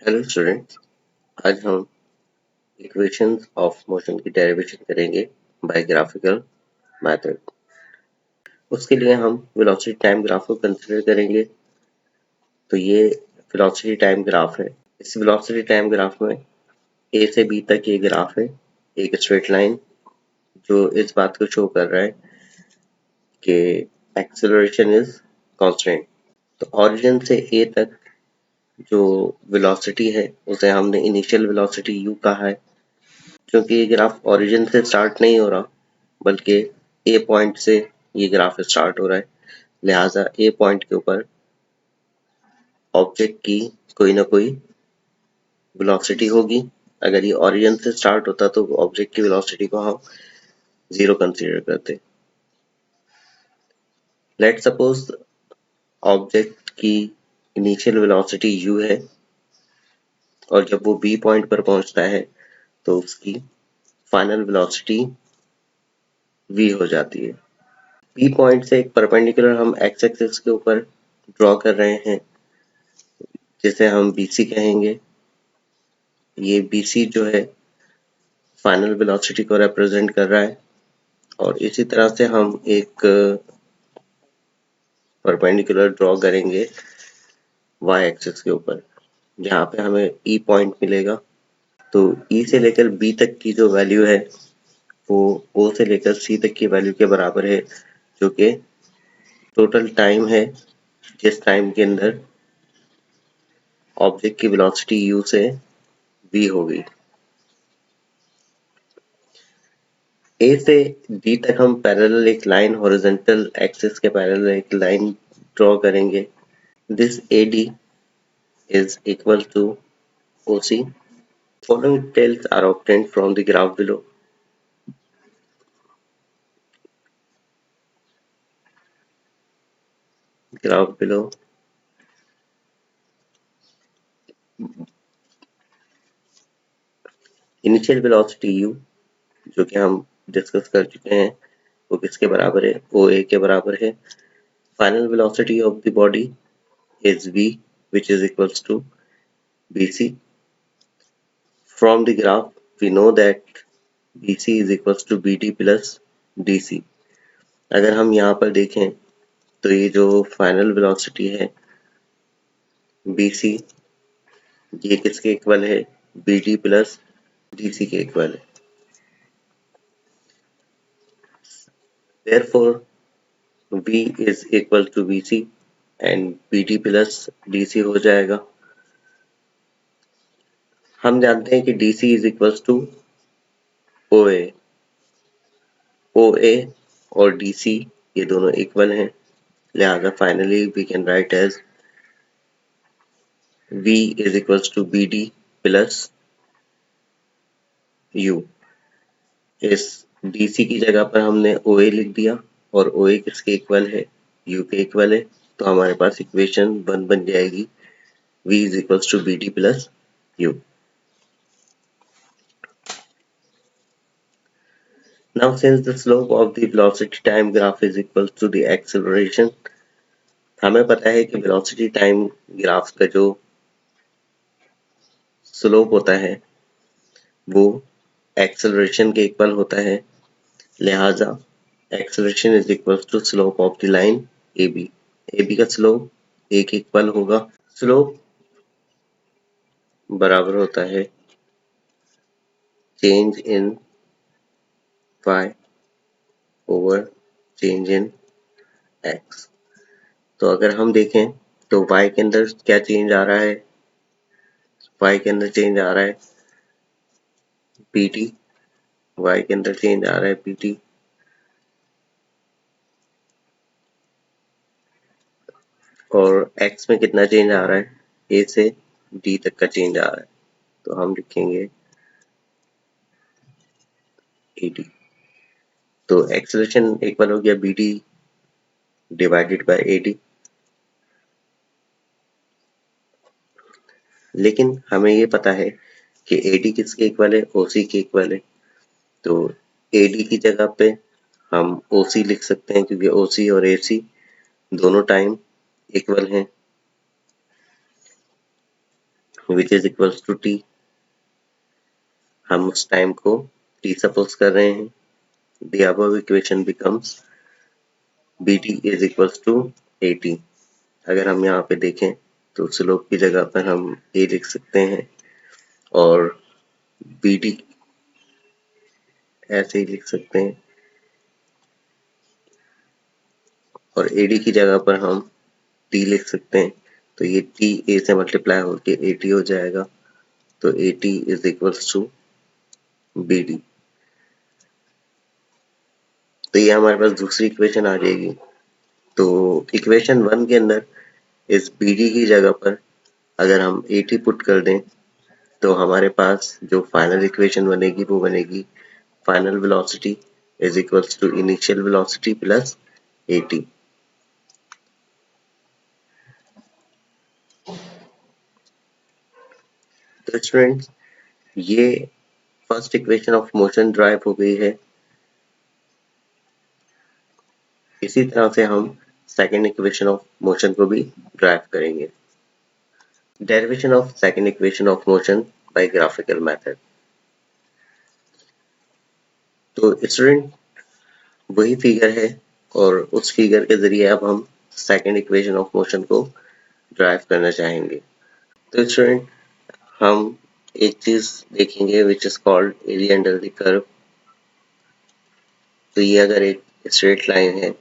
Hello students, आज हम equations of motion की डेरिवेशन करेंगे बाय ग्राफिकल मेथड। उसके लिए हम वेलोसिटी टाइम ग्राफ को कंसीडर करेंगे। तो ये वेलोसिटी टाइम ग्राफ है। इस वेलोसिटी टाइम ग्राफ में ए से बी तक ये ग्राफ है, एक स्ट्रेट लाइन जो इस बात को शो कर रहा है कि एक्सेलरेशन इज कांस्टेंट। तो ओरिजिन से ए तक जो वेलोसिटी है उसे हमने इनिशियल वेलोसिटी u कहा है। क्योंकि ये ग्राफ ओरिजिन से स्टार्ट नहीं हो रहा बल्कि ए पॉइंट से ये ग्राफ स्टार्ट हो रहा है, लिहाजा ए पॉइंट के ऊपर ऑब्जेक्ट की कोई ना कोई वेलोसिटी होगी। अगर ये ओरिजिन से स्टार्ट होता तो ऑब्जेक्ट की वेलोसिटी को हम जीरो कंसीडर करते। लेट्स सपोज ऑब्जेक्ट की इनिशियल वेलोसिटी u है और जब वो बी पॉइंट पर पहुंचता है तो उसकी फाइनल वेलोसिटी v हो जाती है। बी पॉइंट से एक परपेंडिकुलर हम एक्स एक्सिस के ऊपर ड्रॉ कर रहे हैं जिसे हम BC कहेंगे। ये BC जो है फाइनल वेलोसिटी को रिप्रेजेंट कर रहा है और इसी तरह से हम एक परपेंडिकुलर ड्रॉ करेंगे y एक्सिस के ऊपर जहाँ पे हमें E पॉइंट मिलेगा। तो E से लेकर B तक की जो वैल्यू है वो O से लेकर C तक की वैल्यू के बराबर है, जो कि टोटल टाइम है जिस टाइम के अंदर ऑब्जेक्ट की वेलोसिटी u से v होगी। A से D तक हम पैरेलल एक लाइन हॉरिजॉन्टल एक्सिस के पैरेलल एक लाइन ड्रॉ करेंगे। This AD is equal to OC. Following details are obtained from the graph below. Graph below. Initial velocity u जो कि हम डिस्कस कर चुके हैं वो किसके बराबर है, OA के बराबर है। Final velocity of the body is v which is equals to BC. From the graph we know that BC is equals to BD plus DC. अगर हम यहाँ पर देखें तो ये जो फाइनल वेलोसिटी है BC ये किसके इक्वल है, BD प्लस DC के इक्वल है। Therefore V is equal to BC and BD plus DC हो जाएगा। हम जानते हैं कि DC is equals to OA। OA और DC ये दोनों इक्वल हैं, लिहाजा finally we can write as V is equals to BD plus U। इस DC की जगह पर हमने OA लिख दिया और OA किसके इक्वल है, U के इक्वल है। तो हमारे पास इक्वेशन 1 बन जाएगी V is equals to BD plus U। Now since the slope of the velocity time graph is equal to the acceleration, हमें पता है कि velocity time ग्राफ का जो स्लोप होता है वो एक्सेलरेशन के इक्वल होता है, लिहाजा acceleration is equal to slope of the line AB। AB का स्लोप A के इक्वल होगा। स्लोप बराबर होता है change in y over change in x। तो अगर हम देखें तो y के अंदर क्या चेंज आ रहा है, y के अंदर चेंज आ रहा है pt, y के अंदर चेंज आ रहा है pt और x में कितना चेंज आ रहा है, a से d तक का चेंज आ रहा है। तो हम लिखेंगे ad। तो एक्सेलरेशन इक्वल हो गया bd डिवाइडेड बाय ad। लेकिन हमें ये पता है कि ad किसके इक्वल है, oc के इक्वल है। तो ad की जगह पे हम oc लिख सकते हैं क्योंकि oc और ac दोनों टाइम इक्वल हैं। Which is equals to T. हम उस टाइम को टी सपोज कर रहे हैं। The above equation becomes bt is equals to at। अगर हम यहाँ पे देखें तो स्लोप की जगह पर हम a लिख सकते हैं और bt ऐसे ही लिख सकते हैं और ad की जगह पर हम t लिख सकते हैं। तो ये t a से मल्टीप्लाई होके at हो जाएगा। तो at is equals to bd। तो ये हमारे पास दूसरी इक्वेशन आ जाएगी। तो इक्वेशन 1 के अंदर इस bd की जगह पर अगर हम at पुट कर दें तो हमारे पास जो फाइनल इक्वेशन बनेगी वो बनेगी final velocity is equals to initial velocity plus at। तो स्टूडेंट्स ये first equation of motion drive हो गई है। इसी तरह से हम सेकेंड इक्वेशन ऑफ मोशन को भी ड्राइव करेंगे। Derivation of second equation of motion by graphical method. तो स्टूडेंट वही फिगर है और उस फिगर के जरिए अब हम सेकेंड इक्वेशन ऑफ मोशन को ड्राइव करना चाहेंगे। तो स्टूडेंट हम एक चीज देखेंगे which is called area under the curve. तो ये अगर एक स्ट्रेट लाइन है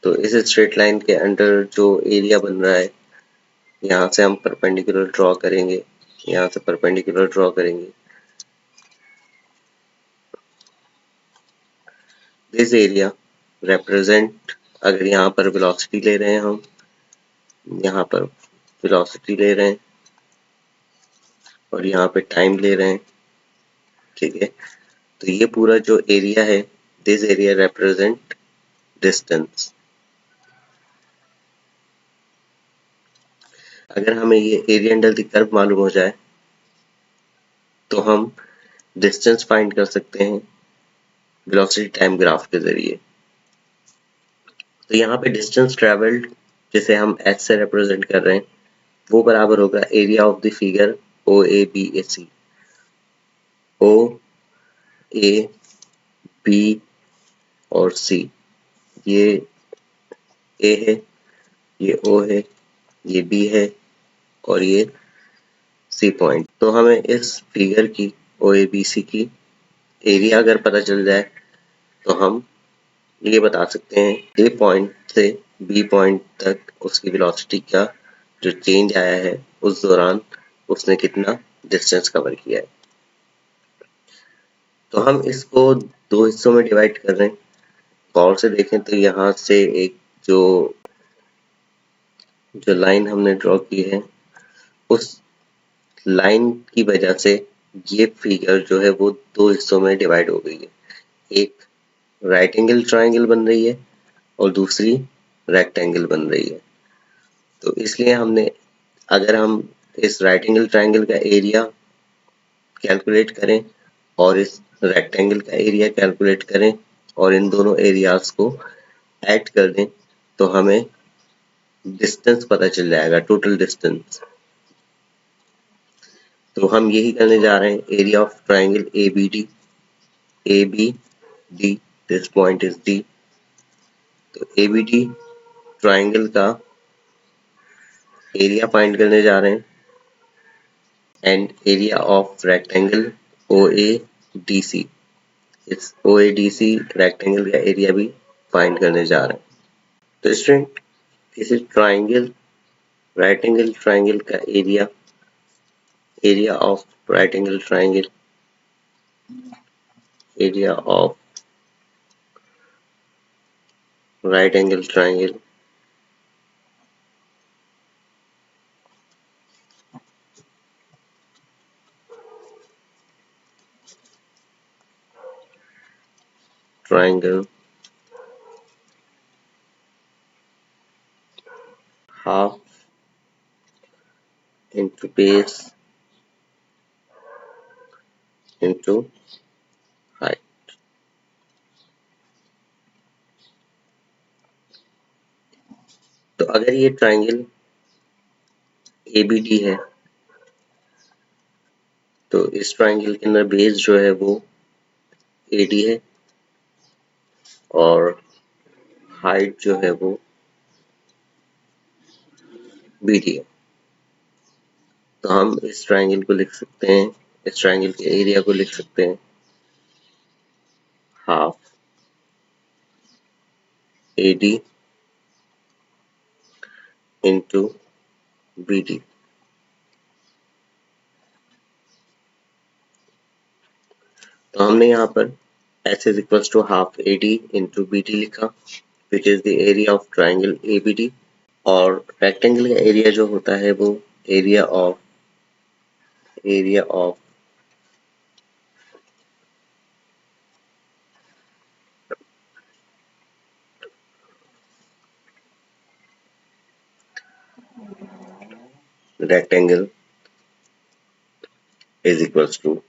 तो इस स्ट्रेट लाइन के अंडर जो एरिया बन रहा है यहाँ से हम परपेंडिकुलर ड्रॉ करेंगे, यहाँ से परपेंडिकुलर ड्रॉ करेंगे। दिस एरिया रिप्रेजेंट, अगर यहाँ पर वेलोसिटी ले रहे हैं हम, यहाँ पर वेलोसिटी ले रहे हैं और यहाँ पे टाइम ले रहे हैं, ठीक है। तो ये पूरा जो एरिया है दिस एरिया रिप्रेजेंट डिस्टेंस। अगर हमें ये एरिया अंडर द कर्व मालूम हो जाए तो हम डिस्टेंस फाइंड कर सकते हैं वेलोसिटी टाइम ग्राफ के जरिए। तो यहाँ पे डिस्टेंस ट्रेवल्ड जिसे हम h से रिप्रेजेंट कर रहे हैं वो बराबर होगा area of the figure O A B A C. O A B और सी, ये ए है, ये ओ है, ये बी है और ये सी पॉइंट। तो हमें इस फिगर की ओ ए बी सी की एरिया अगर पता चल जाए तो हम ये बता सकते हैं ए पॉइंट से बी पॉइंट तक उसकी वेलोसिटी का जो चेंज आया है उस दौरान उसने कितना डिस्टेंस कवर किया है। तो हम इसको दो हिस्सों में डिवाइड कर रहे हैं। गौर से देखें तो यहाँ से एक जो लाइन हमने ड्रॉ की है उस लाइन की वजह से ये फिगर जो है वो दो हिस्सों में डिवाइड हो गई है। एक राइट एंगल ट्रायंगल बन रही है और दूसरी रेक्टेंगल बन रही है। तो इसलिए हमने, अगर हम इस राइट एंगल ट्रायंगल का एरिया कैलकुलेट करें और इस रेक्टेंगल का एरिया कैलकुलेट करें और इन दोनों एरियाज को ऐड कर दें तो हमें डिस्टेंस पता चल जाएगा, टोटल डिस्टेंस। तो हम यही करने जा रहे हैं। Area of triangle A B D, A B D, this point is D. तो ए बी डी ट्रायंगल का एरिया फाइंड करने जा रहे हैं and area of rectangle O A D C, इस O A D C rectangle का area भी find करने जा रहे हैं। तो स्टूडेंट इस ट्रायंगल राइट एंगल ट्रायंगल का area, area of right angle triangle, area of right angle triangle triangle half into base into height। तो अगर ये ट्रायंगल ABD है तो इस ट्राइंगल के अंदर बेस जो है वो AD है और हाइट जो है वो BD है। तो हम इस ट्राइंगल को लिख सकते हैं, इस ट्राइंगल के एरिया को लिख सकते हैं हाफ AD इंटू BD। तो हमने यहाँ पर S is equals to half AD into BD लिखा, which is the area of triangle ABD। और रेक्टेंगल का एरिया जो होता है वो area of rectangle is equals to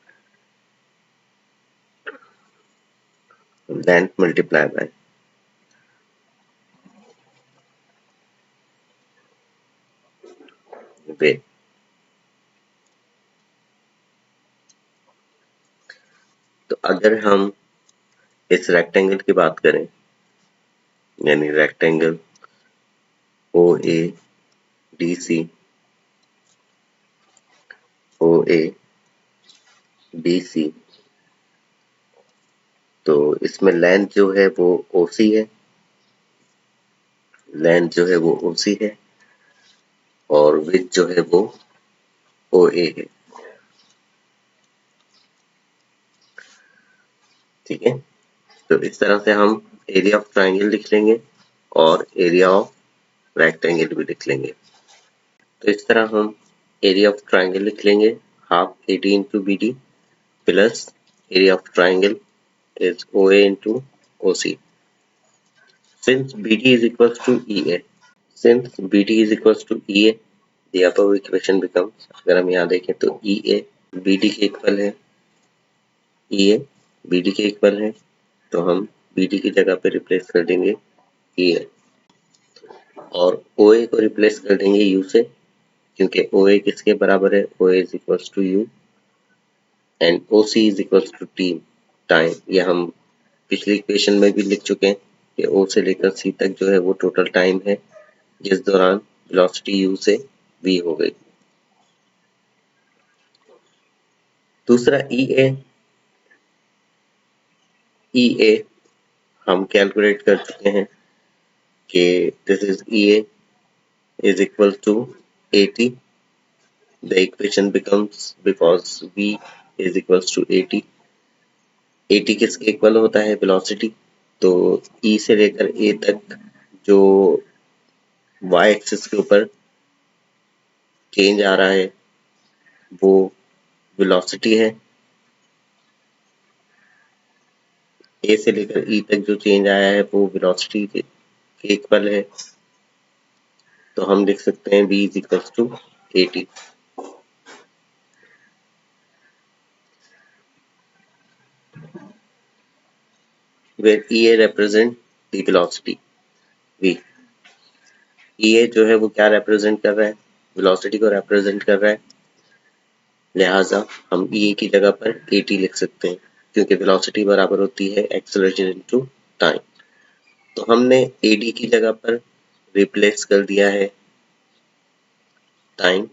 length multiplied by width। तो अगर हम इस रेक्टेंगल की बात करें, यानी रेक्टेंगल OADC, तो इसमें लेंथ जो है वो OC है, और विड्थ जो है वो OA है। ठीक है, तो इस तरह से हम एरिया ऑफ ट्राइंगल लिख लेंगे और एरिया ऑफ रेक्टेंगल भी लिख लेंगे। तो इस तरह हम एरिया ऑफ ट्राइंगल लिख लेंगे half AD into BD plus area of triangle is OA into OC। Since BD is equals to EA, the above equation becomes, अगर हम यहाँ देखें तो EA BD के इक्वल है, तो हम BD की जगह पे रिप्लेस कर देंगे EA और OA को रिप्लेस कर देंगे U से, क्योंकि OA किसके बराबर है, OA is equals to U and OC is equals to time. ये हम पिछली इक्वेशन में भी लिख चुके हैं कि O से लेकर C तक जो है वो टोटल टाइम है जिस दौरान वेलोसिटी U से V हो गई। दूसरा EA हम कैलकुलेट कर चुके हैं कि this is EA is equal to 80। The equation becomes because V is equals to 80। 80 किसके इक्वल होता है, वेलोसिटी। तो E से लेकर A तक जो Y एक्सिस के ऊपर चेंज आ रहा है वो वेलोसिटी है। A से लेकर E तक जो चेंज आया है वो वेलोसिटी के इक्वल है। तो हम लिख सकते हैं V is equals to 80। where EA represent the velocity V। EA जो है वो क्या represent कर रहा है, velocity को represent कर रहा है, लिहाजा हम EA की जगह पर 80 लिख सकते हैं क्योंकि velocity बराबर होती है acceleration into time। तो हमने AD की जगह पर रिप्लेस कर दिया है time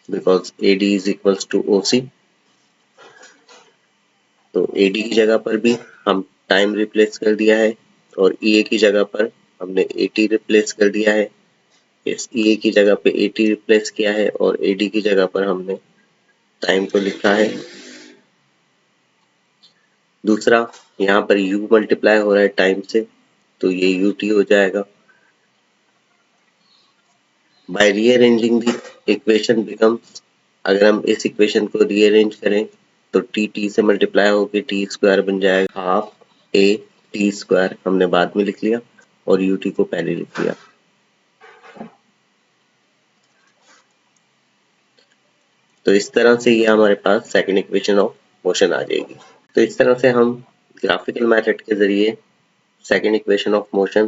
because AD is equals to OC। तो AD की जगह पर भी हम टाइम रिप्लेस कर दिया है और EA की जगह पर हमने 80 रिप्लेस कर दिया है। इस EA की जगह पे 80 रिप्लेस किया है और AD की जगह पर हमने टाइम को लिखा है। दूसरा, यहाँ पर U मल्टीप्लाई हो रहा है टाइम से, तो ये UT हो जाएगा। By rearranging the equation becomes, अगर हम इस इक्वेशन को रीअरेंज करें तो T से मल्टीप्लाई होकर T स्क्वायर बन जाएगा हाफ A T स्क्वायर, हमने बाद में लिख लिया और UT को पहले लिख लिया। तो इस तरह से ये हमारे पास सेकंड इक्वेशन ऑफ मोशन आ जाएगी। तो इस तरह से हम ग्राफिकल मेथड के जरिए सेकंड इक्वेशन ऑफ मोशन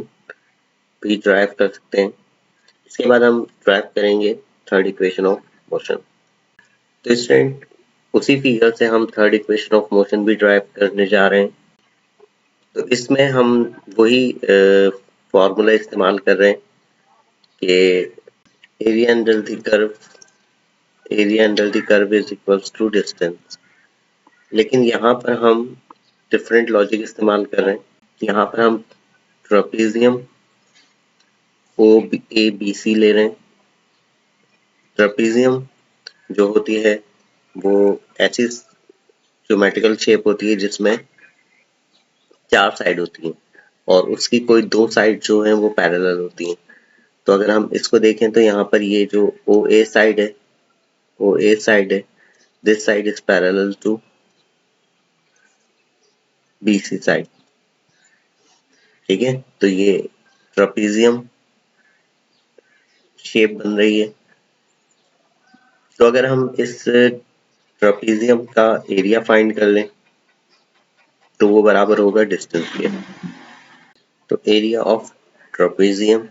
भी ड्राइव कर सकते हैं। इसके बाद हम ड्राइव करेंगे थर्ड इक्वेशन ऑफ मोशन। तो स्टूडेंट, उसी फिगर से हम थर्ड इक्वेशन ऑफ मोशन भी ड्राइव करने जा रहे हैं। तो इसमें हम वही फॉर्मूला इस्तेमाल कर रहे हैं कि area under the curve is equals to distance. लेकिन यहाँ पर हम डिफरेंट लॉजिक इस्तेमाल कर रहे हैं। यहाँ पर हम trapezium O A B C ले रहे हैं। ट्रेपेजियम जो होती है वो ऐसी ज्योमेट्रिकल शेप होती है जिसमें 4 साइड होती हैं और उसकी कोई 2 साइड जो है वो पैरेलल होती हैं। तो अगर हम इसको देखें तो यहाँ पर ये जो ओ ए साइड है, this side is parallel to B C side. ठीक है, तो ये ट्रेपेजियम शेप बन रही है। तो अगर हम इस ट्रेपेजियम का एरिया फाइंड कर लें तो वो बराबर होगा डिस्टेंस के। तो area of trapezium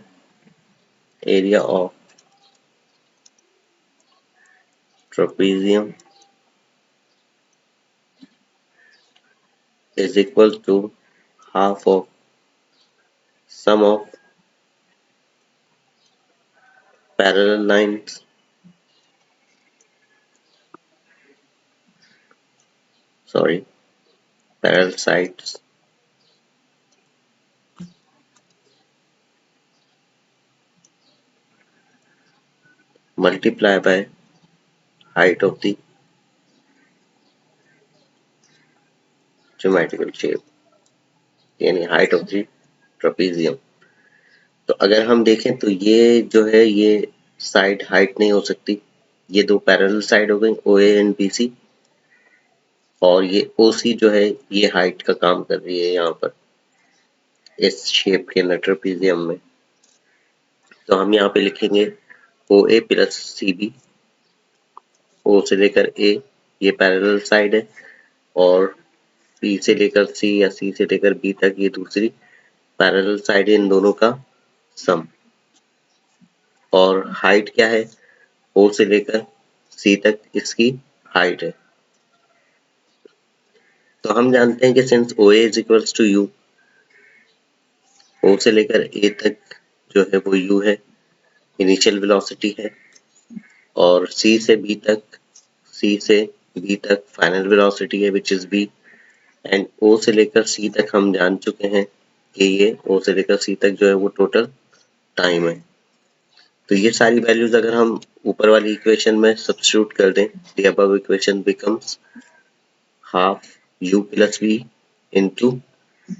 is equal to half of sum of parallel lines parallel sides multiply by height of the geometrical shape यानी height of the trapezium। तो अगर हम देखें तो ये जो है ये साइड हाइट नहीं हो सकती। ये 2 पैरेलल साइड हो गई OA एंड BC और ये OC जो है ये हाइट का काम कर रही है यहाँ पर इस शेप के अंदर ट्रेपेजियम में। तो हम यहाँ पे लिखेंगे OA प्लस CB, O से लेकर A ये पैरेलल साइड है और B से लेकर C या C से लेकर B तक ये दूसरी पैरेलल साइड है इन दोनों का सम। और हाइट क्या है, O से लेकर C तक इसकी हाइट है। तो हम जानते हैं कि since OA is equals to U, O से लेकर A तक जो है वो U है, इनिशियल वेलोसिटी है, और C से B तक फाइनल वेलोसिटी है which is B, and O से लेकर C तक हम जान चुके हैं कि ये O से लेकर C तक जो है वो टोटल टाइम है। तो ये सारी वैल्यूज अगर हम ऊपर वाली इक्वेशन में सब्स्टिट्यूट कर दें, the above equation becomes half U plus V into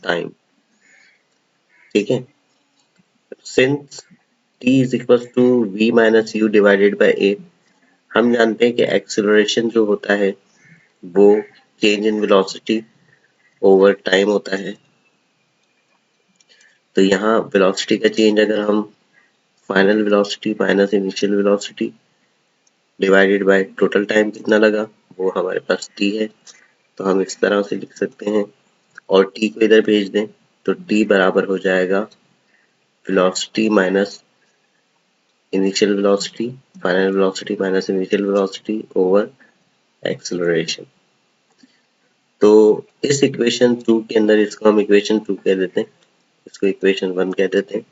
time. ठीक है, since T is equal to V minus U divided by A, हम जानते हैं कि एक्सेलरेशन जो होता है वो change in velocity over time होता है। तो यहाँ वेलोसिटी का चेंज अगर हम final velocity minus initial velocity divided by total time कितना लगा वो हमारे पास t है, तो हम इस तरह से लिख सकते हैं और t को इधर भेज दें तो t बराबर हो जाएगा velocity minus initial velocity, final velocity minus initial velocity over acceleration. तो इस इक्वेशन 2 के अंदर इसको हम इक्वेशन 2 कह देते हैं, इसको इक्वेशन 1 कह देते हैं।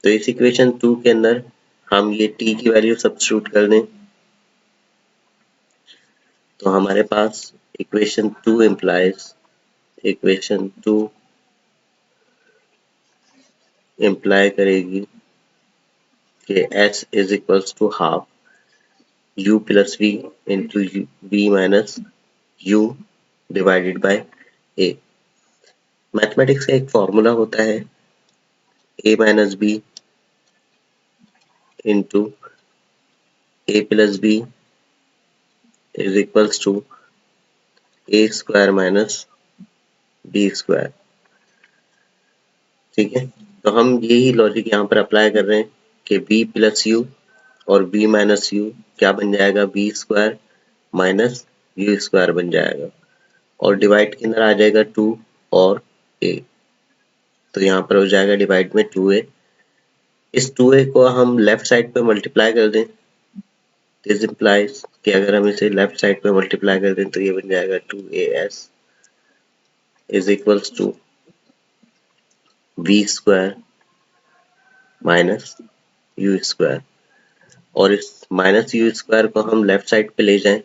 तो इस इक्वेशन 2 के अंदर हम ये t की वैल्यू सब्स्टिट्यूट कर दें तो हमारे पास इक्वेशन 2 इम्प्लाई करेगी कि s is equals to half u plus v into v minus u divided by a। Mathematics का एक फॉर्मूला होता है a minus b into a plus b is equals to a square minus b square. ठीक है, तो हम यही logic यहाँ पर अप्लाई कर रहे हैं कि b प्लस यू और b माइनस यू क्या बन जाएगा, b square minus u square बन जाएगा और डिवाइड के अंदर आ जाएगा 2 और a, तो यहाँ पर हो जाएगा डिवाइड में 2a। इस 2a को हम लेफ्ट साइड पे मल्टीप्लाई कर दें, दिस इम्प्लाइज कि अगर हम इसे लेफ्ट साइड पे मल्टीप्लाई कर दें तो ये बन जाएगा 2as is equals to v square minus u square, और इस माइनस यू स्क्वायर को हम लेफ्ट साइड पे ले जाएं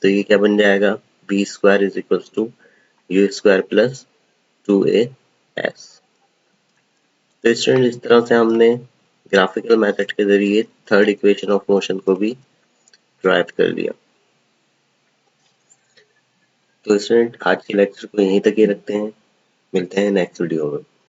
तो ये क्या बन जाएगा, v square is equals to u square plus 2as। तो स्टूडेंट इस तरह से हमने ग्राफिकल मेथड के जरिए थर्ड इक्वेशन ऑफ मोशन को भी ड्राइव कर लिया। तो स्टूडेंट आज के लेक्चर को यहीं तक ही रखते हैं, मिलते हैं नेक्स्ट वीडियो में।